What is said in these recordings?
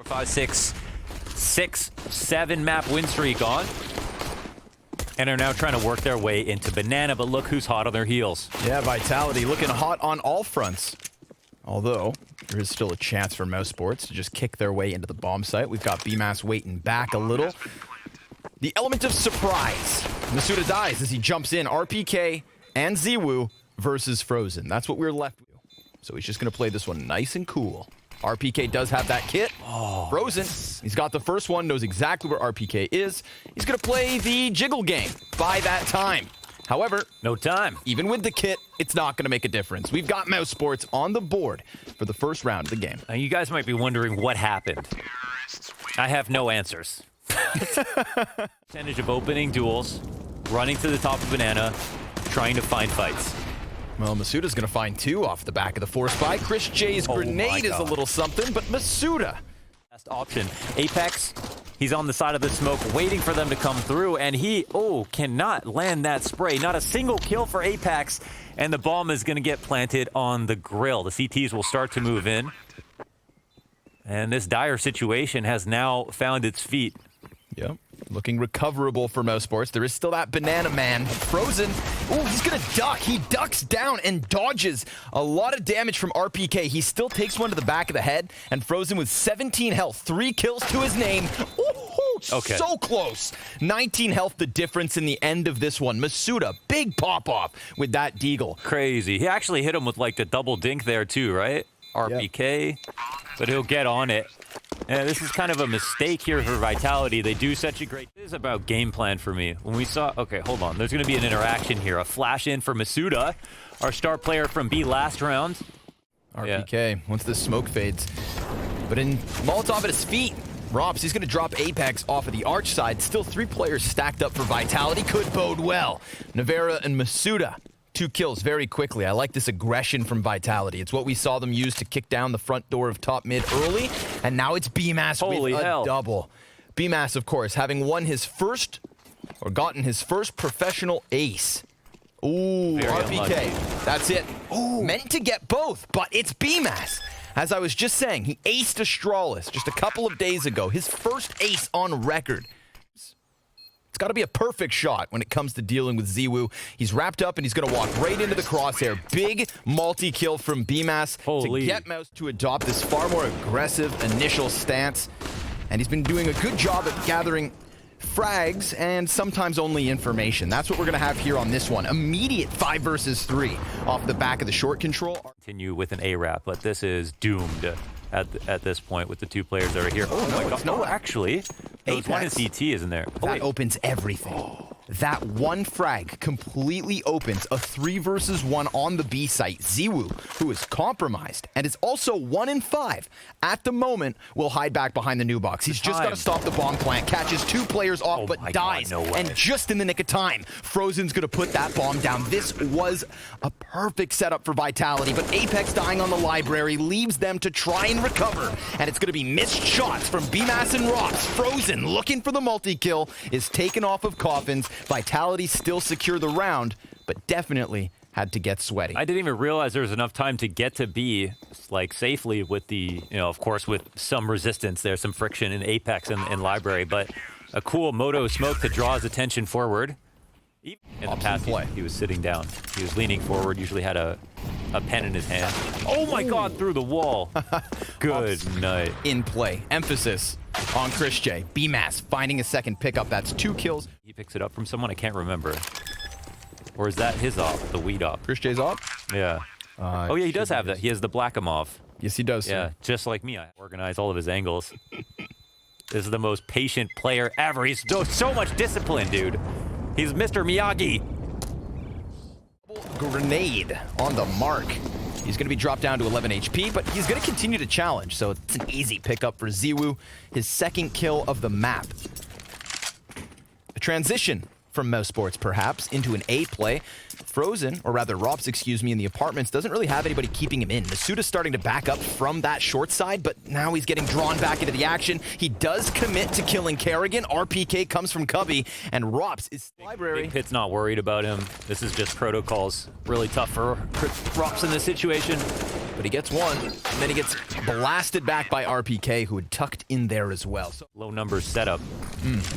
5, 6, 7 map win streak on. And are now trying to work their way into Banana, but look who's hot on their heels. Yeah, Vitality looking hot on all fronts. Although, there is still a chance for mousesports to just kick their way into the bomb site. We've got Bymas waiting back a little. The element of surprise. misutaaa dies as he jumps in. RPK and ZywOo versus Frozen. That's what we're left with. So he's just going to play this one nice and cool. RPK does have that kit. Frozen, he's got the first one, knows exactly where RPK is. He's going to play the jiggle game by that time. However, no time. Even with the kit, it's not going to make a difference. We've got mousesports on the board for the first round of the game. Now, you guys might be wondering what happened. I have no answers. Percentage of opening duels, running to the top of Banana, trying to find fights. Well, misutaaa's going to find 2 off the back of the force buy. chrisJ's grenade is a little something, but misutaaa. Best option. Apex, he's on the side of the smoke waiting for them to come through, and he, cannot land that spray. Not a single kill for Apex, and the bomb is going to get planted on the grill. The CTs will start to move in. And this dire situation has now found its feet. Yep. Looking recoverable for mousesports. There is still that Banana Man. Frozen. Ooh, he's going to duck. He ducks down and dodges a lot of damage from RPK. He still takes one to the back of the head. And Frozen with 17 health. 3 kills to his name. Ooh, so close. 19 health, the difference in the end of this one. misutaaa, big pop-off with that deagle. Crazy. He actually hit him with like the double dink there too, right? RPK. Yep. But he'll get on it. And this is kind of a mistake here for Vitality. They do such a great... This is about game plan for me. When we saw... Okay, hold on. There's going to be an interaction here. A flash in for misutaaa, our star player from B last round. RPK, once the smoke fades. But in Molotov at his feet, ropz, he's going to drop Apex off of the arch side. Still 3 players stacked up for Vitality. Could bode well. Nivera and misutaaa. 2 kills very quickly. I like this aggression from Vitality. It's what we saw them use to kick down the front door of top mid early, and now it's Bymas with a double. Bymas, of course, having won his first, or gotten his first professional ace. Ooh, very RPK. Unlucky. That's it. Ooh, meant to get both, but it's Bymas. As I was just saying, he aced Astralis just a couple of days ago. His first ace on record. It's got to be a perfect shot when it comes to dealing with ZywOo. He's wrapped up and he's going to walk right into the crosshair. Big multi-kill from Bymas to get Mouse to adopt this far more aggressive initial stance. And he's been doing a good job at gathering frags and sometimes only information. That's what we're going to have here on this one. Immediate 5 versus 3 off the back of the short control. Continue with an A-Rap, but this is doomed at this point with the 2 players that are here. Oh my god. No, actually. There's one in CT, isn't there? That opens everything. That one frag completely opens a 3 versus 1 on the B site. ZywOo, who is compromised and is also 1 in 5 at the moment, will hide back behind the new box. He's just got to stop the bomb plant, catches 2 players off, but dies. God, no way. And just in the nick of time, Frozen's going to put that bomb down. This was a perfect setup for Vitality, but Apex dying on the library leaves them to try and recover. And it's going to be missed shots from Bymas and ropz. Frozen, looking for the multi-kill, is taken off of coffins. Vitality still secure the round, but definitely had to get sweaty. I didn't even realize there was enough time to get to B, like, safely with the, of course, with some resistance there, some friction in Apex and Library, but a cool moto smoke to draw his attention forward. In the past, he was sitting down. He was leaning forward, usually had a pen in his hand. Oh my god, through the wall. Good night. In play. Emphasis on chrisJ. Bymas finding a second pickup. That's 2 kills. He picks it up from someone, I can't remember. Or is that his op, the weed op? chrisJ's op? Yeah. Oh yeah, he does have that. He has the Blackamov. Yes, he does. Yeah, just like me. I organize all of his angles. This is the most patient player ever. He's so much discipline, dude. He's Mr. Miyagi. Grenade on the mark. He's going to be dropped down to 11 HP, but he's going to continue to challenge, so it's an easy pickup for ZywOo. His 2nd kill of the map. A transition from mousesports, perhaps, into an A play. Frozen, or rather ropz, excuse me, in the apartments, doesn't really have anybody keeping him in. misutaaa's starting to back up from that short side, but now he's getting drawn back into the action. He does commit to killing karrigan. RPK comes from Cubby, and ropz is library. Big Pit's not worried about him. This is just protocols. Really tough for ropz in this situation. but he gets one, and then he gets blasted back by RPK, who had tucked in there as well. So, Low numbers setup.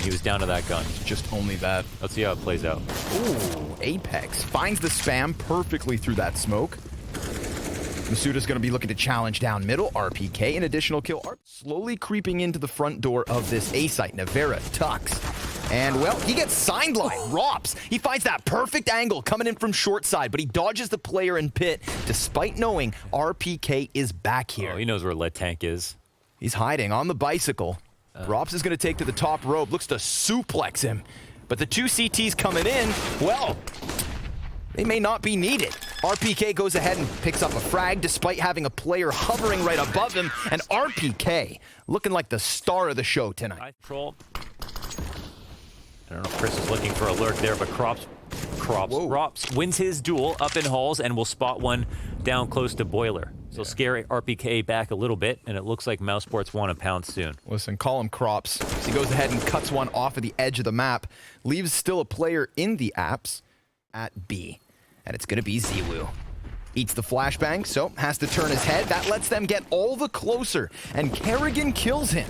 He was down to that gun. just only that. Let's see how it plays out. Ooh, Apex finds the spam perfectly through that smoke. misutaa's going to be looking to challenge down middle. RPK, an additional kill. Slowly creeping into the front door of this A site. Nivera tucks. And, well, he gets sidelined. ropz. He finds that perfect angle coming in from short side, but he dodges the player in pit, despite knowing RPK is back here. Oh, he knows where lead tank is. He's hiding on the bicycle. ropz is going to take to the top rope, looks to suplex him. But the two CTs coming in, well, they may not be needed. RPK goes ahead and picks up a frag despite having a player hovering right above him. And RPK looking like the star of the show tonight. I don't know if Chris is looking for a lurk there, but ropz wins his duel up in halls and will spot one down close to boiler. So scare RPK back a little bit, and it looks like mousesports want to pounce soon. Listen, call him ropz. He goes ahead and cuts one off of the edge of the map, leaves still a player in the apps at B. And it's going to be ZywOo. Eats the flashbang, so has to turn his head. That lets them get all the closer, and karrigan kills him.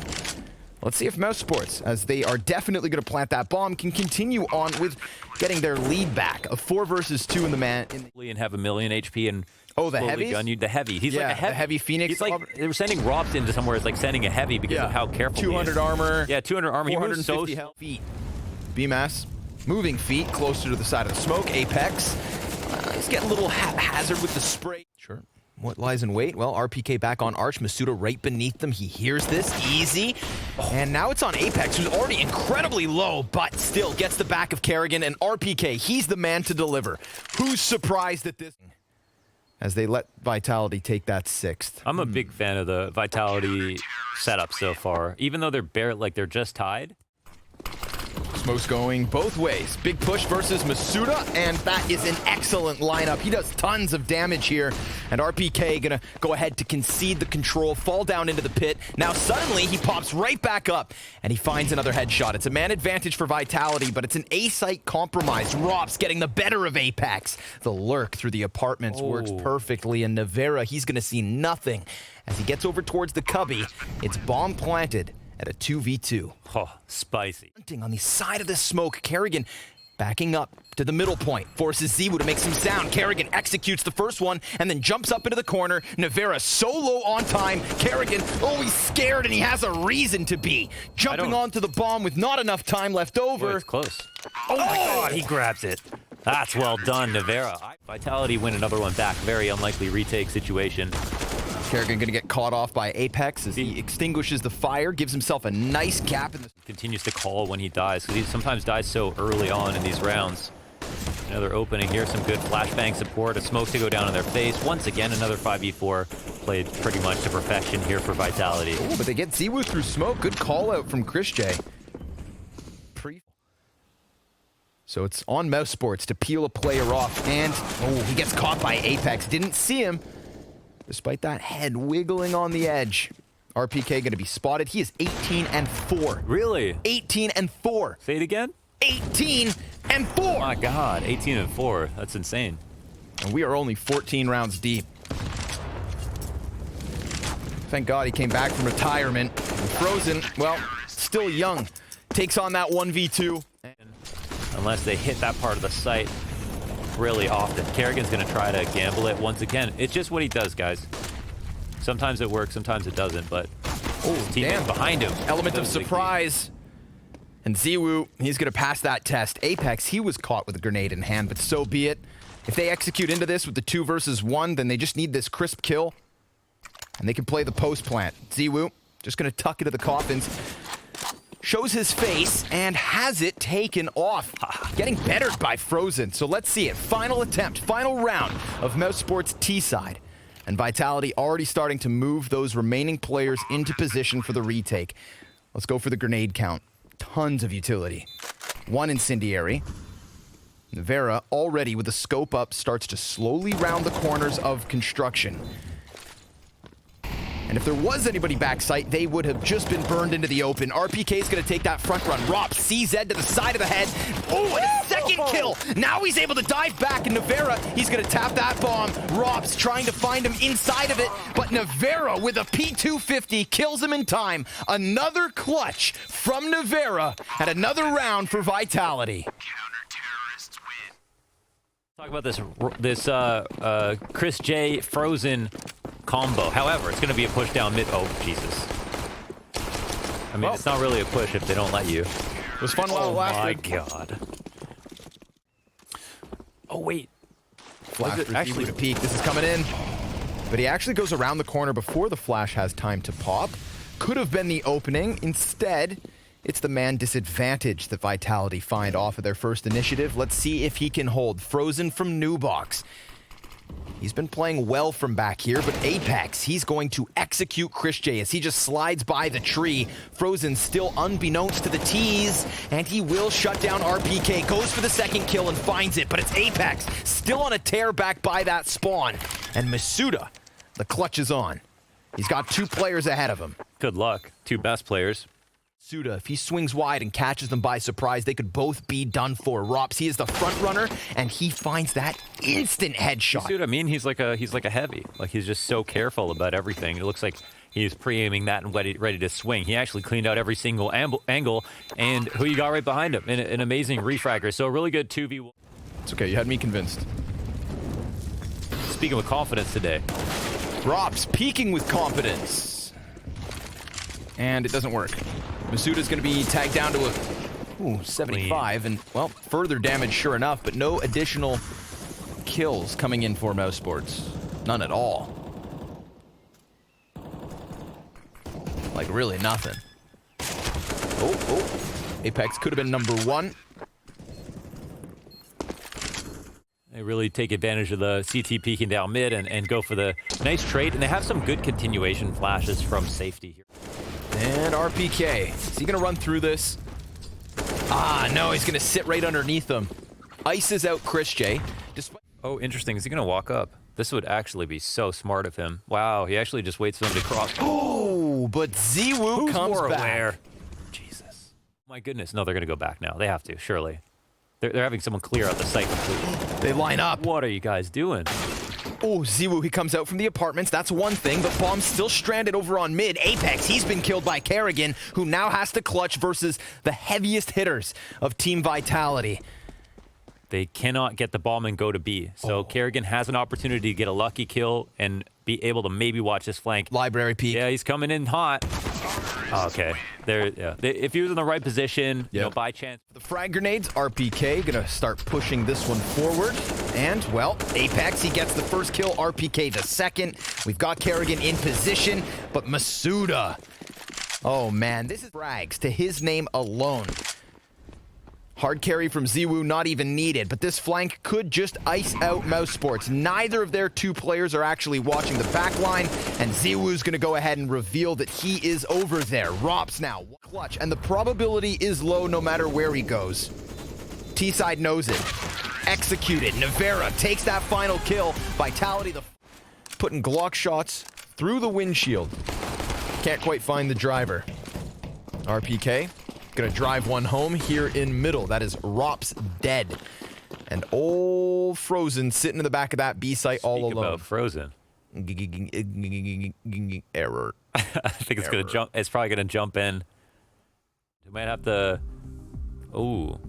Let's see if mousesports, as they are definitely going to plant that bomb, can continue on with getting their lead back of 4 versus 2 in the man. And have a million HP and the heavy? The heavy. He's like a heavy. The heavy Phoenix. He's like, they were sending ropz into somewhere. It's like sending a heavy because of how careful 200 he is. armor. Yeah, 200 armor. He moves so feet. Bymas moving feet closer to the side of the smoke. Apex. He's getting a little haphazard with the spray. Sure. What lies in wait? Well, RPK back on Arch. misutaaa right beneath them. He hears this. Easy. And now it's on Apex, who's already incredibly low, but still gets the back of karrigan. And RPK, he's the man to deliver. Who's surprised at this? As they let Vitality take that 6th. I'm a big fan of the Vitality setup so far. Even though they're just tied. Smoke's going both ways. Big push versus misutaaa, and that is an excellent lineup. He does tons of damage here, and RPK gonna go ahead to concede the control, fall down into the pit. Now suddenly he pops right back up, and he finds another headshot. It's a man advantage for Vitality, but it's an A-site compromise. ropz getting the better of Apex. The lurk through the apartments works perfectly, and Nivera, he's gonna see nothing. As he gets over towards the cubby, it's bomb planted at a 2v2. Oh, spicy. On the side of the smoke, karrigan backing up to the middle point, forces ZywOo to make some sound. karrigan executes the first one and then jumps up into the corner. Nivera solo on time. karrigan, he's scared, and he has a reason to be. Jumping onto the bomb with not enough time left over. Oh, it's close. Oh my god, he grabs it. That's well done, Nivera. Vitality win another one back. Very unlikely retake situation. karrigan gonna get caught off by Apex as he extinguishes the fire, gives himself a nice cap. Continues to call when he dies, because he sometimes dies so early on in these rounds. Another opening here, some good flashbang support, a smoke to go down in their face. Once again, another 5v4 played pretty much to perfection here for Vitality. Ooh, but they get ZywOo through smoke. Good call out from chrisJ. So it's on mousesports to peel a player off, and he gets caught by Apex. Didn't see him, despite that head wiggling on the edge. RPK going to be spotted. He is 18-4. Really? 18-4. Say it again? 18-4. Oh my god, 18-4. That's insane. And we are only 14 rounds deep. Thank God he came back from retirement. Frozen, well, still young. Takes on that 1v2. Unless they hit that part of the site really often. karrigan's going to try to gamble it once again. It's just what he does, guys. Sometimes it works, sometimes it doesn't, but his teammate behind him. Element of surprise. And ZywOo, he's going to pass that test. Apex, he was caught with a grenade in hand, but so be it. If they execute into this with the 2 versus 1, then they just need this crisp kill, and they can play the post plant. ZywOo just going to tuck into the coffins. Shows his face and has it taken off. Getting bettered by Frozen. So let's see it. Final attempt, final round of mousesports T side. And Vitality already starting to move those remaining players into position for the retake. Let's go for the grenade count. Tons of utility. 1 incendiary. Nivera, already with the scope up, starts to slowly round the corners of construction. And if there was anybody backside, they would have just been burned into the open. RPK is going to take that front run. ropz, CZ to the side of the head. Oh, and a second kill. Now he's able to dive back, and Nivera, he's going to tap that bomb. ropz trying to find him inside of it, but Nivera with a P250 kills him in time. Another clutch from Nivera and another round for Vitality. Talk about this chrisJ frozen combo. However, it's going to be a push down mid. Oh, Jesus. I mean, it's not really a push if they don't let you. It was fun while it lasted. Oh, my God. Oh, wait. Flash actually to peek. This is coming in. But he actually goes around the corner before the flash has time to pop. Could have been the opening. Instead, it's the man disadvantage that Vitality find off of their first initiative. Let's see if he can hold. Frozen from Nubox. He's been playing well from back here, but Apex, he's going to execute chrisJ as he just slides by the tree. Frozen still unbeknownst to the T's, and he will shut down RPK. Goes for the second kill and finds it, but it's Apex still on a tear back by that spawn. And misutaaa, the clutch is on. He's got 2 players ahead of him. Good luck. 2 best players. misutaaa, if he swings wide and catches them by surprise, they could both be done for. ropz, he is the front runner, and he finds that instant headshot. See what I mean? He's like a heavy. Like, he's just so careful about everything. It looks like he's pre-aiming that and ready to swing. He actually cleaned out every single angle, and who you got right behind him? An amazing refragger. So a really good 2v1. It's okay, you had me convinced. Speaking with confidence today. ropz peeking with confidence. And it doesn't work. Misutaaa's going to be tagged down to a 75, and, well, further damage sure enough, but no additional kills coming in for mousesports. None at all. Like, really nothing. Oh. Apex could have been number 1. They really take advantage of the CT peeking down mid and go for the nice trade, and they have some good continuation flashes from safety here. And RPK, is he going to run through this? Ah, no, he's going to sit right underneath them. Ices out chrisJ. Oh, interesting. Is he going to walk up? This would actually be so smart of him. Wow, he actually just waits for them to cross. Oh, but ZywOo comes back. Aware? Jesus. My goodness. No, they're going to go back now. They have to, surely. They're having someone clear out the site completely. They line up. What are you guys doing? Oh, ZywOo, he comes out from the apartments. That's one thing, but Bomb's still stranded over on mid. Apex, he's been killed by karrigan, who now has to clutch versus the heaviest hitters of Team Vitality. They cannot get the bomb and go to B. So karrigan has an opportunity to get a lucky kill and be able to maybe watch this flank. Library peek. Yeah, he's coming in hot. Oh, okay. If he was in the right position, you know, by chance. The frag grenades, RPK gonna start pushing this one forward. And, well, Apex, he gets the first kill, RPK the second. We've got karrigan in position, but misutaaa. Oh, man, this is frags to his name alone. Hard carry from ZywOo, not even needed, but this flank could just ice out mousesports. Neither of their 2 players are actually watching the back line, and ZywOo's gonna go ahead and reveal that he is over there. ropz now, clutch, and the probability is low no matter where he goes. T-side knows it. Executed. Nivera takes that final kill. Vitality, putting Glock shots through the windshield. Can't quite find the driver. RPK. Gonna drive one home here in middle. That is ropz dead. And old Frozen sitting in the back of that B site all alone. About Frozen. Error. I think it's gonna jump. It's probably gonna jump in. We might have to. Oh,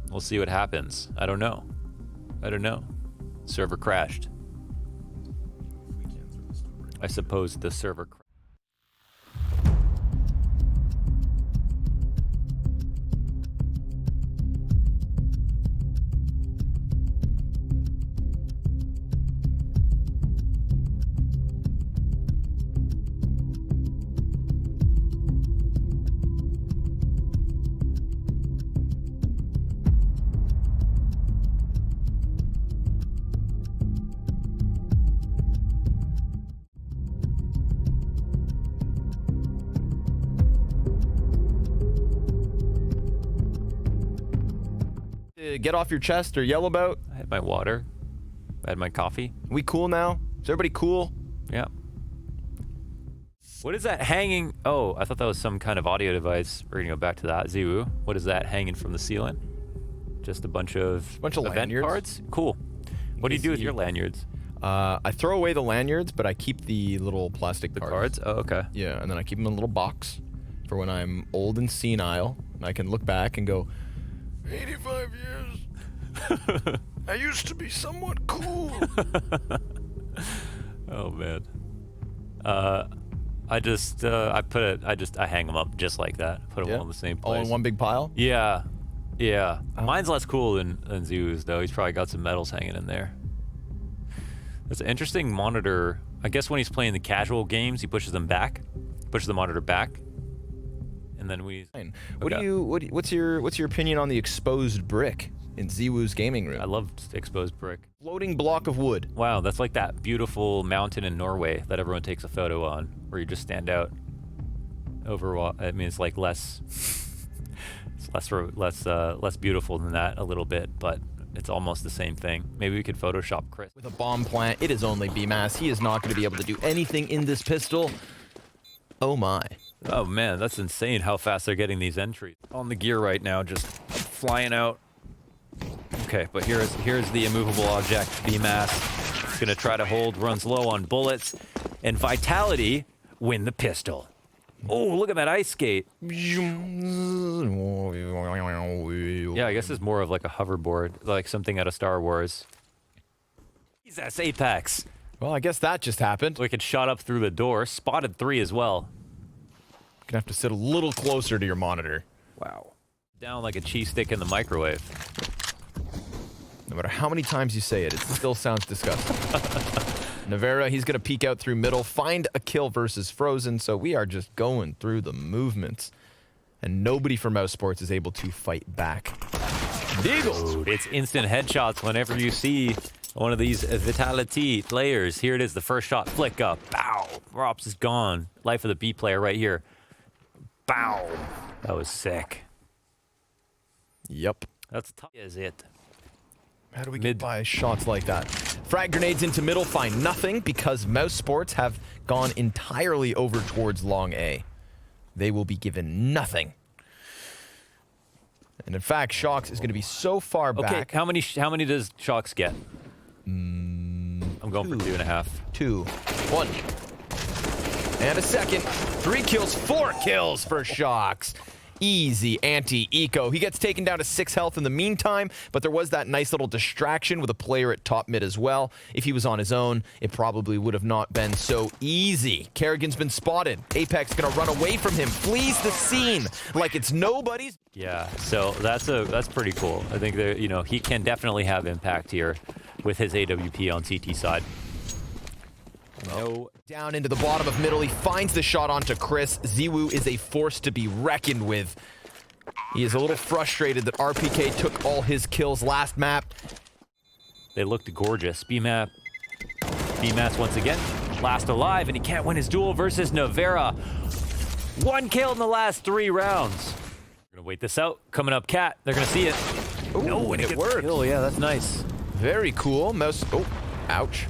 We'll see what happens. I don't know. Server crashed. I suppose the server crashed. Get off your chest or yell about? I had my water. I had my coffee. We cool now? Is everybody cool? Yeah. What is that hanging? Oh, I thought that was some kind of audio device. We're gonna go back to that. ZywOo, what is that hanging from the ceiling? Just a bunch of event lanyards. cards? Cool. What do you do with your lanyards? I throw away the lanyards, but I keep the little plastic cards. Oh, okay. Yeah, and then I keep them in a little box for when I'm old and senile, and I can look back and go, 85 years. I used to be somewhat cool. Oh man. I hang them up just like that. Put them all in the same place. All in one big pile? Yeah. Yeah. Mine's less cool than ZywOo's though. He's probably got some medals hanging in there. It's an interesting monitor. I guess when he's playing the casual games, he pushes them back, pushes the monitor back, and then we. Okay. What's your opinion on the exposed brick in ZywOo's gaming room? I love exposed brick. Floating block of wood. Wow, that's like that beautiful mountain in Norway that everyone takes a photo on, where you just stand out over. I mean, it's like less, it's less beautiful than that a little bit, but. It's almost the same thing. Maybe we could Photoshop Chris. With a bomb plant, it is only Bymas. He is not going to be able to do anything in this pistol. Oh my. Oh man, that's insane how fast they're getting these entries. On the gear right now, just flying out. Okay, but here's the immovable object. Bymas is gonna try to hold, runs low on bullets, and Vitality win the pistol. Oh, look at that ice skate. Yeah, I guess it's more of like a hoverboard, like something out of Star Wars. Jesus, Apex. Well, I guess that just happened. We could shot up through the door. Spotted 3 as well. Gonna have to sit a little closer to your monitor. Wow. Down like a cheese stick in the microwave. No matter how many times you say it, it still sounds disgusting. Nivera, he's going to peek out through middle, find a kill versus Frozen, so we are just going through the movements. And nobody from mousesports is able to fight back. Deagle! It's instant headshots whenever you see one of these Vitality players. Here it is, the first shot, flick up, bow! ropz is gone. Life of the B player right here. Bow! That was sick. Yep. That's tough, is it? How do we get by shots like that? Frag grenades into middle, find nothing because mousesports have gone entirely over towards long A. They will be given nothing. And in fact, shox is going to be so far back. How many does shox get? I'm going for 2.5. 2. 1. And a second. 3 kills, 4 kills for shox. Easy anti-eco. He gets taken down to 6 health in the meantime, but there was that nice little distraction with a player at top mid as well. If he was on his own, it probably would have not been so easy. Karrigan's been spotted. Apex gonna run away from him, flees the scene like it's nobody's. Yeah, so that's pretty cool. I think that, you know, he can definitely have impact here with his AWP on CT side. No. Down into the bottom of middle, he finds the shot onto Chris. ZywOo is a force to be reckoned with. He is a little frustrated that RPK took all his kills last map. They looked gorgeous. Bymas once again, last alive, and he can't win his duel versus Nivera. 1 kill in the last 3 rounds. We're gonna wait this out. Coming up, Cat. They're gonna see it. Ooh, no, and it worked. Kill. Yeah, that's nice. Very cool. Mouse. Oh, ouch.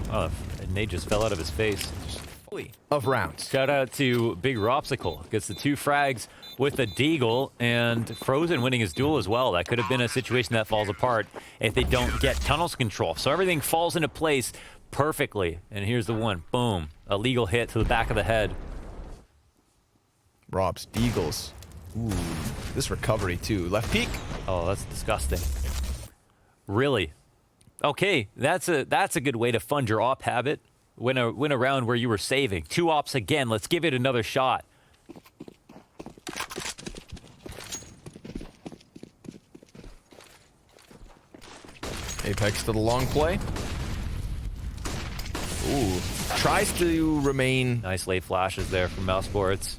Oh, Nate just fell out of his face. Of rounds. Shout out to Big Ropsicle. Gets the 2 frags with the deagle, and Frozen winning his duel as well. That could have been a situation that falls apart if they don't get tunnels control. So everything falls into place perfectly. And here's the one. Boom. A legal hit to the back of the head. ropz, deagles. Ooh, this recovery too. Left peek. Oh, that's disgusting. Really? Okay, that's a good way to fund your op habit. Win a round where you were saving. 2 ops again. Let's give it another shot. Apex to the long play. Ooh, tries to remain Nice late flashes there from mousesports.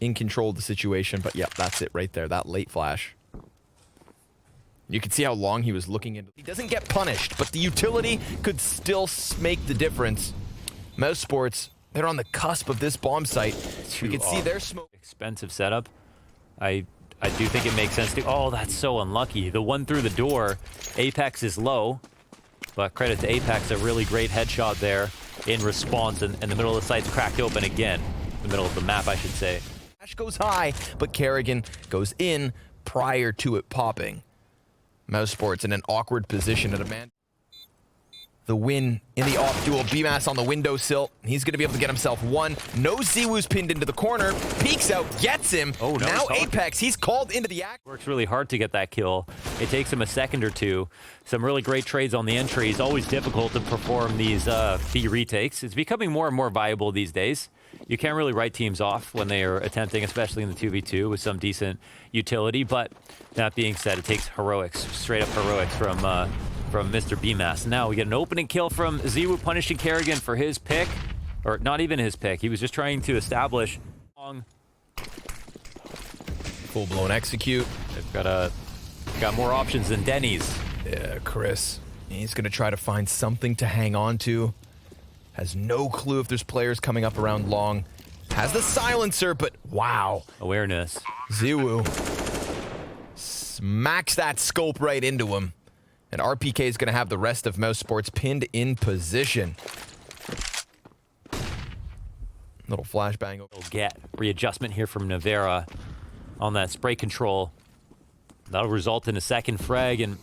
in control of the situation, but yeah, that's it right there. That late flash. You can see how long he was looking into. He doesn't get punished, but the utility could still make the difference. mousesports, they're on the cusp of this bomb site. We can see their smoke. Expensive setup. I do think it makes sense to. Oh, that's so unlucky. The one through the door. Apex is low, but credit to Apex, a really great headshot there in response, and the middle of the site's cracked open again. the middle of the map, I should say. Flash goes high, but karrigan goes in prior to it popping. mousesports in an awkward position at a man. The win in the off duel. Bymas on the windowsill. He's going to be able to get himself one. No ZywOo's pinned into the corner. Peeks out, gets him. Oh, no, now Apex, he's called into the act. Works really hard to get that kill. It takes him a second or two. Some really great trades on the entry. It's always difficult to perform these B retakes. It's becoming more and more viable these days. You can't really write teams off when they are attempting, especially in the 2v2 with some decent utility. But that being said, it takes heroics, straight up heroics from Mr. Bymas. Now we get an opening kill from ZywOo, punishing karrigan for his pick. Or not even his pick. He was just trying to establish long. Full-blown execute. They've got more options than Denny's. Yeah, Chris. He's going to try to find something to hang on to. Has no clue if there's players coming up around long. Has the silencer, but wow. Awareness. ZywOo smacks that scope right into him. And RPK is going to have the rest of mousesports pinned in position. Little flashbang. We'll get readjustment here from Nivera on that spray control. That'll result in a second frag, and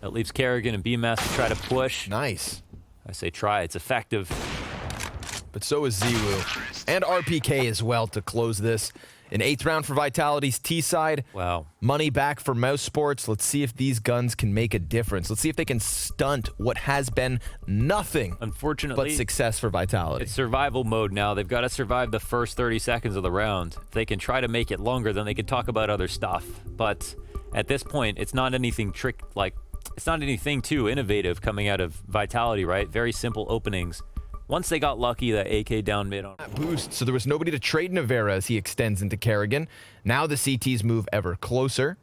that leaves karrigan and Bymas to try to push. Nice. I say try, it's effective. But so is ZywOo. And RPK as well to close this. An 8th round for Vitality's T side. Wow. Money back for mousesports. Let's see if these guns can make a difference. Let's see if they can stunt what has been nothing Unfortunately, but success for Vitality. It's survival mode now. They've got to survive the first 30 seconds of the round. If they can try to make it longer, then they can talk about other stuff. But at this point, it's not anything it's not anything too innovative coming out of Vitality, right? Very simple openings. Once they got lucky, that AK down mid on that boost, so there was nobody to trade Nivera as he extends into karrigan. Now the CTs move ever closer.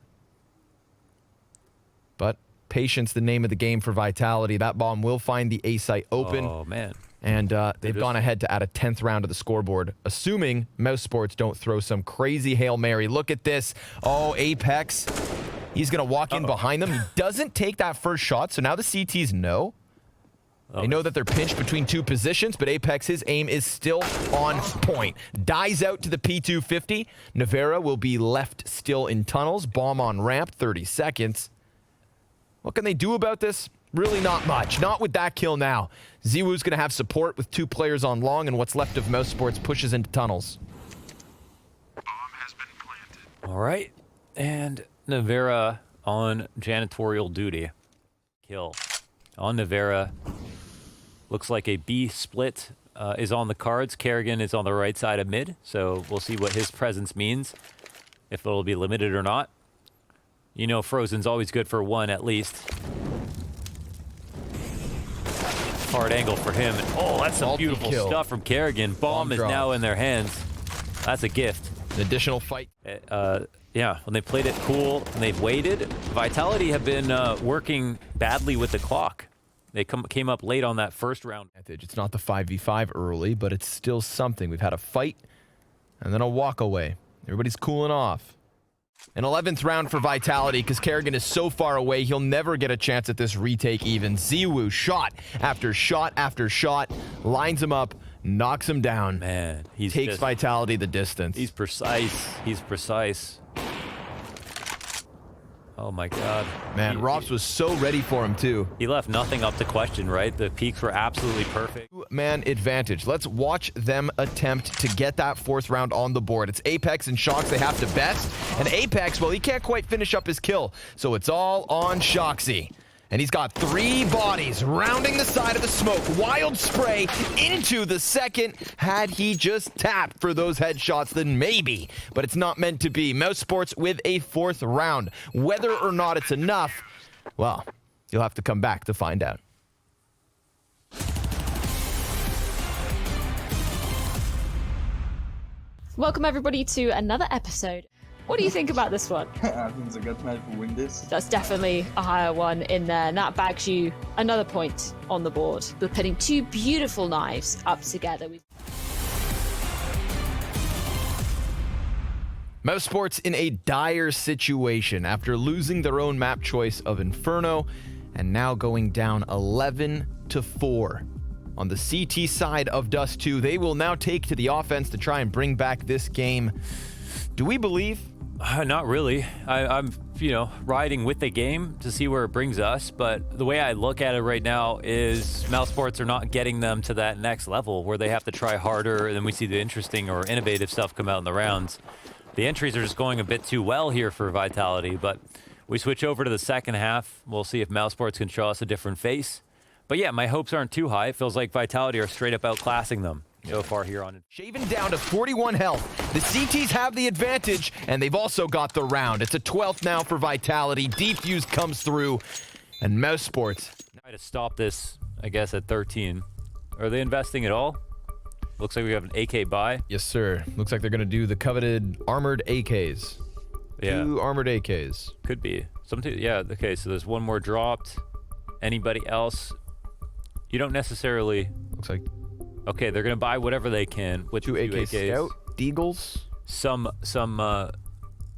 But patience, the name of the game for Vitality. That bomb will find the A site open. Oh, man. And they've gone ahead to add a 10th round to the scoreboard, assuming mousesports don't throw some crazy Hail Mary. Look at this. Oh, Apex. He's going to walk in behind them. He doesn't take that first shot, so now the CTs know. They know that they're pinched between two positions, but Apex, his aim is still on point. Dies out to the P250. Nivera will be left still in tunnels. Bomb on ramp, 30 seconds. What can they do about this? Really not much. Not with that kill now. ZywOo's going to have support with 2 players on long, and what's left of mousesports pushes into tunnels. Bomb has been planted. All right. And Nivera on janitorial duty. Kill on Nivera. Looks like a B split is on the cards. karrigan is on the right side of mid, so we'll see what his presence means, if it'll be limited or not. You know Frozen's always good for 1 at least. Hard angle for him. And, oh, that's some beautiful stuff from karrigan. Bomb is now in their hands. That's a gift. An additional fight. Yeah, when they played it cool and they've waited, Vitality have been working badly with the clock. They came up late on that first round. It's not the 5v5 early, but it's still something. We've had a fight and then a walk away. Everybody's cooling off. An 11th round for Vitality because karrigan is so far away, he'll never get a chance at this retake even. ZywOo shot after shot after shot, lines him up, knocks him down. Man, he takes Vitality the distance. He's precise. He's precise. Oh my God. Man, ropz was so ready for him too. He left nothing up to question, right? The peaks were absolutely perfect. Man advantage. Let's watch them attempt to get that 4th round on the board. It's Apex and shox they have to best. And Apex, well, he can't quite finish up his kill. So it's all on shoxy. And he's got 3 bodies rounding the side of the smoke. Wild spray into the second. Had he just tapped for those headshots, then maybe. But it's not meant to be. mousesports with a 4th round. Whether or not it's enough, well, you'll have to come back to find out. Welcome everybody to another episode. What do you think about this one? I think it's a good night for win this. That's definitely a higher one in there, and that bags you another point on the board. We're putting 2 beautiful knives up together. mousesports in a dire situation after losing their own map choice of Inferno and now going down 11-4. on the CT side of Dust 2. They will now take to the offense to try and bring back this game. Do we believe? Not really. I'm, you know, riding with the game to see where it brings us. But the way I look at it right now is mousesports are not getting them to that next level where they have to try harder. And then we see the interesting or innovative stuff come out in the rounds. The entries are just going a bit too well here for Vitality. But we switch over to the second half. We'll see if mousesports can show us a different face. But yeah, my hopes aren't too high. It feels like Vitality are straight up outclassing them so far here on it. Shaven down to 41 health. The CTs have the advantage, and they've also got the round. It's a 12th now for Vitality. Defuse comes through, and mousesports. Try to stop this, I guess, at 13. Are they investing at all? Looks like we have an AK buy. Yes, sir. Looks like they're going to do the coveted armored AKs. Yeah. 2 armored AKs. Could be. Yeah, okay, so there's one more dropped. Anybody else? You don't necessarily... Looks like... Okay, they're gonna buy whatever they can with 2 AK AKs. Scout, deagles.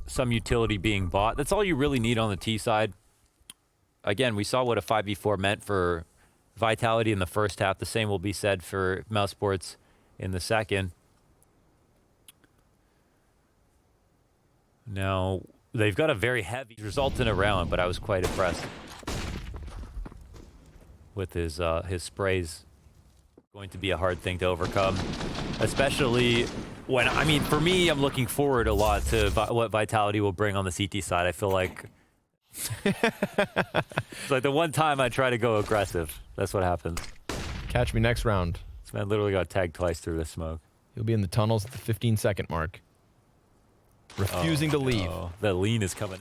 Some utility being bought. That's all you really need on the T side. Again, we saw what a 5v4 meant for Vitality in the first half. The same will be said for mousesports in the second. Now, they've got a very heavy result in a round, but I was quite impressed with his sprays. Going to be a hard thing to overcome, especially when, I mean, for me, I'm looking forward a lot to what Vitality will bring on the CT side. I feel like it's like the one time I try to go aggressive, that's what happens. Catch me next round. This man literally got tagged twice through the smoke. He'll be in the tunnels at the 15-second mark. Refusing to leave. The lean is coming in.